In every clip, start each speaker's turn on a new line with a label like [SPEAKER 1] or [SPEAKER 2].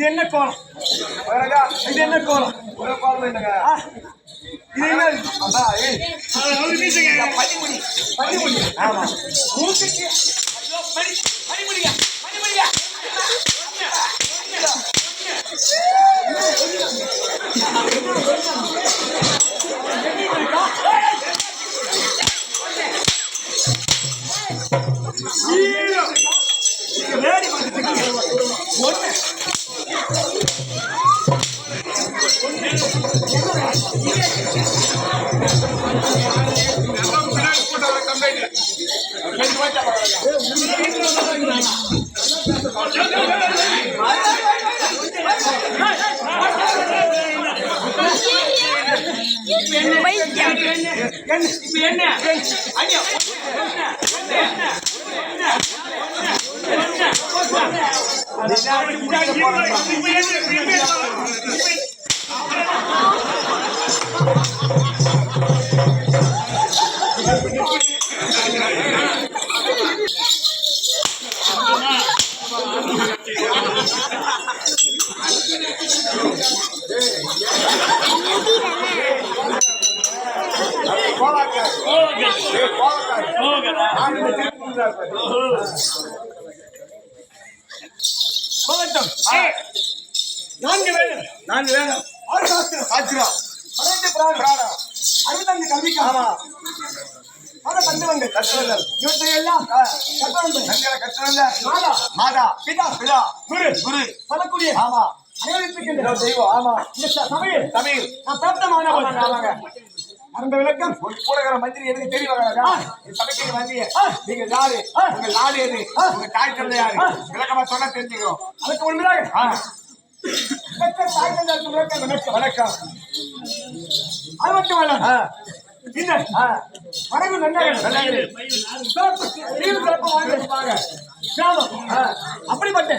[SPEAKER 1] இது என்ன கோலம்? இது என்ன கோலம்? ஒரு கோலம் இல்லைங்க. இது என்ன? பனிமுடி. பனிமுடி. ஆமா. மூக்குக்கு பனிமுடியா? பனிமுடியா? நான்கு வேணும். ஆறு சாஸ்திரம். சாஸ்திரம். அனைத்து பிராணம். அறுபத்தஞ்சு கல்விக்காக கட்டுவங்கள் கட்டுவங்கள் இவற்றையெல்லாம் கட்டுவங்கள் மாதா மாதா பிதா பிதா குரு குரு சொல்லக்கூடிய ஆமா தெய்வம் ஆமா சமையல் சமையல் நான் பிராப்தமான அந்த விளக்கம் கூடகிற மந்திரி எதுக்கு தெரிய வராங்க சமைக்க வந்திய நீங்க யாரு உங்க நாடு எது உங்க தாய் தந்தை யாரு விளக்கமா சொன்னா தெரிஞ்சுக்கிறோம் அதுக்கு உண்மையாக வணக்கம் அது மட்டும் இல்ல இந்த மரபு அப்படிப்பட்ட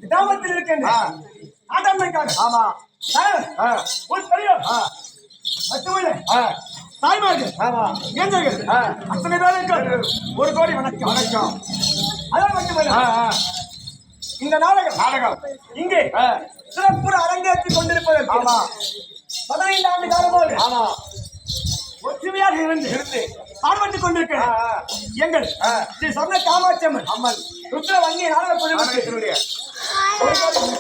[SPEAKER 1] கிராமத்தில் இருக்கின்ற ஆட்டமைக்காக ஆமா ஒரு பெரிய மட்டுமில்லை தாய்மார்கள் ஆமா இளைஞர்கள் அத்தனை பேருக்கு ஒரு கோடி வணக்கம் வணக்கம் அதான் மட்டுமல்ல இந்த நாடகம் இங்கே சிறப்பு அரங்கேற்றிக் கொண்டிருப்பதற்கு ஆமா 15 ஆண்டு காலமாக ஆமா ஒற்றுமையாக இருந்து பாடுபட்டுக் கொண்டிருக்கிறேன் எங்கள் ஸ்ரீ சொர்ண காமாட்சியம்மன் அம்மன் ருத்ர வங்கி நாடக குழுவினுடைய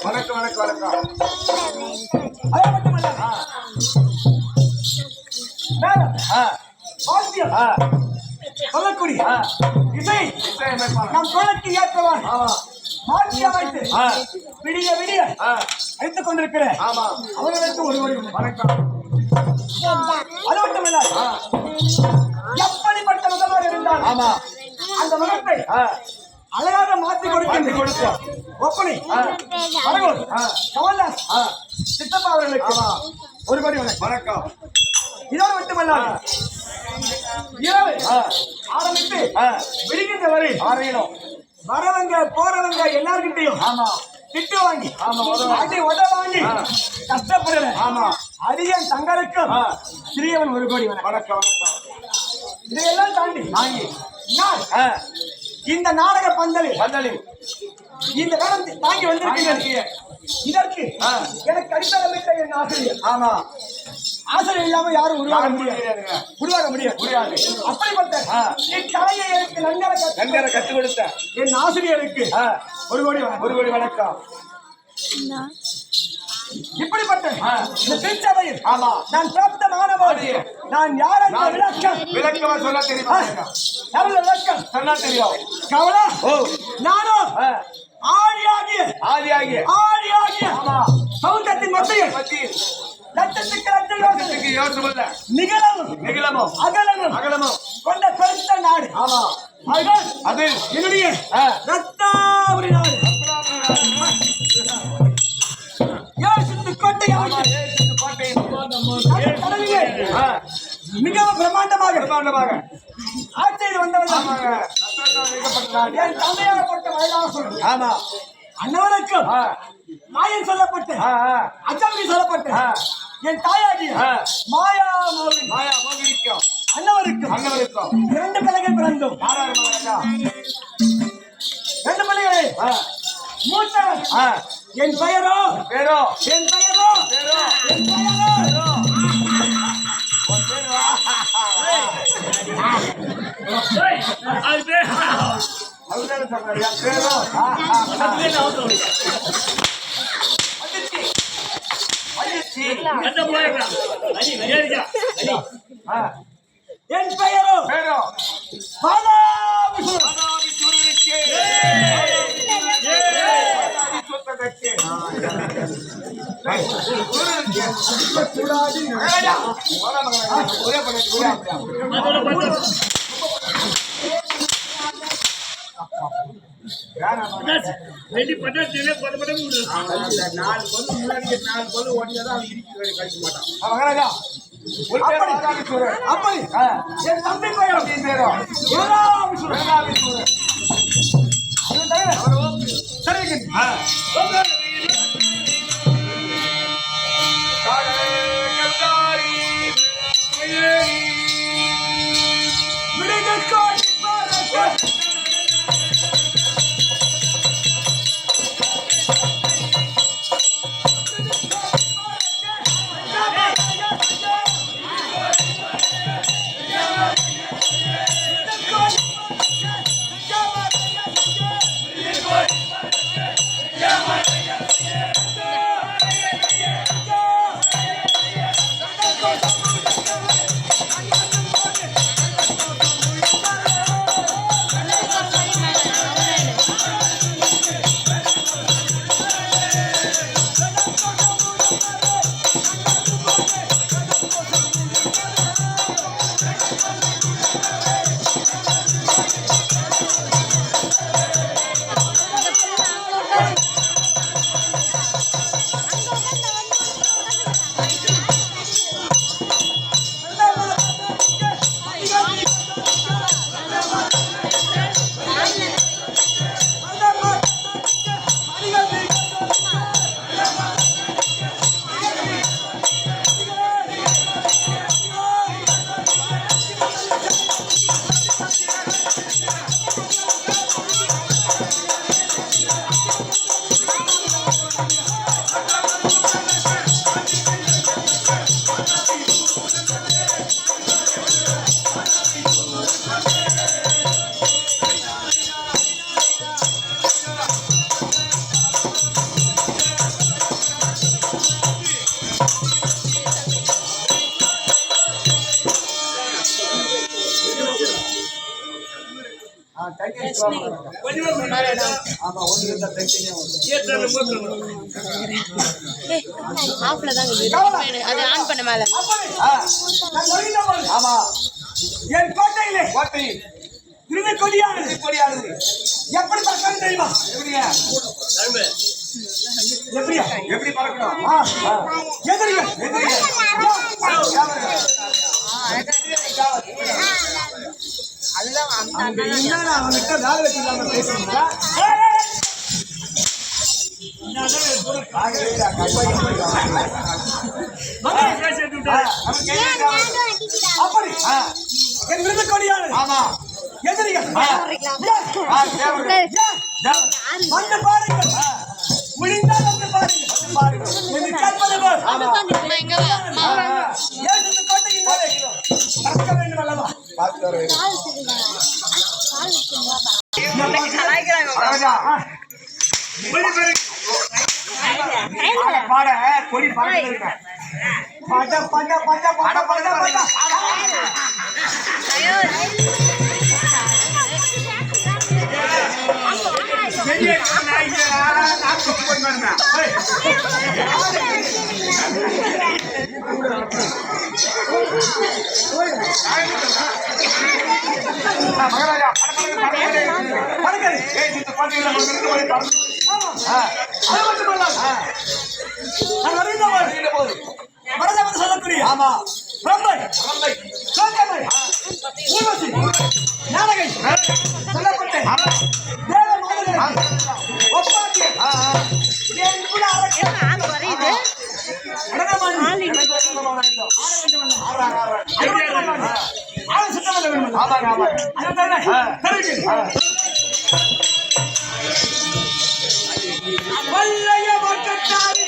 [SPEAKER 1] வணக்கம் வணக்கம் வணக்கம் அது மட்டுமல்ல சொல்லக்கூடிய இசை நம் குழந்தைக்கு ஏற்றவான் மாற்றி அமைத்து விடிய விடிய அழைத்துக் கொண்டிருக்கிறேன் அவர்களுக்கு ஒரு வணக்கம் அது மட்டுமல்ல எப்படிப்பட்ட முகமாக இருந்தால் ஆமா அந்த முகத்தை அழகாக மாற்றி கொடுக்க ஒப்பனை கமல்தாஸ் சித்தப்பா அவர்களுக்கு ஒரு கோடி வணக்கம் இதோடு மட்டுமல்ல இரவு ஆரம்பித்து விடுகின்ற வரை ஆரையிலும் வரவங்க போறவங்க எல்லார்கிட்டையும் ஆமா திட்டு வாங்கி அடி உத வாங்கி கஷ்டப்படுறேன் ஆமா அதிகம் தங்களுக்கும் சிறியவன் ஒரு கோடி வணக்கம் வணக்கம் இதையெல்லாம் தாண்டி வாங்கி இந்த நாடக பந்தலில் இந்த காலம் தாங்கி வந்திருக்கீங்க இதற்கு எனக்கு அடித்தளமிட்ட என் ஆசிரியர் ஆமா ஆசிரியர் இல்லாம யாரும் உருவாக முடியாது அப்படிப்பட்ட என் கலையை எனக்கு நன்கர கற்றுக் கொடுத்த என் ஆசிரியருக்கு ஒரு கோடி வணக்கம் இப்படிப்பட்ட இந்த திருச்சபையில் ஆமா நான் பிராப்தமான போது நான் யார் என்ற விளக்கமா சொல்ல தெரியுமா விளக்கம் சொன்னா தெரியும் கவலை நானும் ஆதியாகிய ஆமா சௌந்தத்தின் மத்தியில் லட்சத்துக்கு யோசனை நிகழமும் அகலமும் கொண்ட பெருத்த நாடு ஆமா அது என்னுடைய ரத்தாபுரி நாடு மிகவும் பிரமாண்டமாக ஆட்சியில் வந்தவர்கள் என் தந்தையாகப்பட்ட மைலாசன் ஆமா அன்னவனுக்கும் மாயன் சொல்லப்பட்டு அச்சமணி சொல்லப்பட்டு என் தாயாகி மாயா மோகினிக்கும் அன்னவருக்கும் 2 பிள்ளைகள் பிறந்தோம் 2 பிள்ளைகளை மூத்தவன் என் பெயரோ
[SPEAKER 2] பேரோ
[SPEAKER 1] என் பெயரோ
[SPEAKER 2] பேரோ
[SPEAKER 1] என் பெயரோ
[SPEAKER 2] உன் பேரோ அதுதான் சொல்றியா பேரோ
[SPEAKER 1] என் பெயரோ
[SPEAKER 2] பேரோ
[SPEAKER 1] பாலாபிஷேகம் அப்படி என் தம்பி பெயர் சரி
[SPEAKER 2] ஆமா
[SPEAKER 1] என் கோட்டையிலே
[SPEAKER 2] கோட்டை
[SPEAKER 1] கொடியானது எப்படி பறக்கணும் தெரியுமா எப்படியா
[SPEAKER 2] எப்படி பறக்கணும்
[SPEAKER 1] எதிரிகள் என்னடா அவன்கிட்ட வேலை வச்சிருக்காங்க பேசுறீங்களா அப்படி என் விருது கொடியானது
[SPEAKER 2] ஆமா
[SPEAKER 1] எதிரிகள் வந்து பாருங்கள் முடிந்தால் வந்து பாருங்கள் என்று கேட்பது போல் ஏன் இந்த கோட்டையின் மேலே பறக்க வேண்டும் அல்லவா
[SPEAKER 2] பாட கொடி பறக்க
[SPEAKER 1] பட பட பட பட பட பட சொல்லக்கூடிய
[SPEAKER 2] ஆமா
[SPEAKER 1] பிரம்பை சோக்கமை ஊர்வசி நாடகை சொல்லப்பட்ட தேவ மாதவன் ஒப்பாட்டிய என் கூட வல்லைய வட்டத்தாரி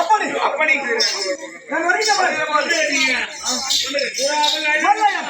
[SPEAKER 1] அப்படி அப்படி நான் வருகிறேன். வல்லையம்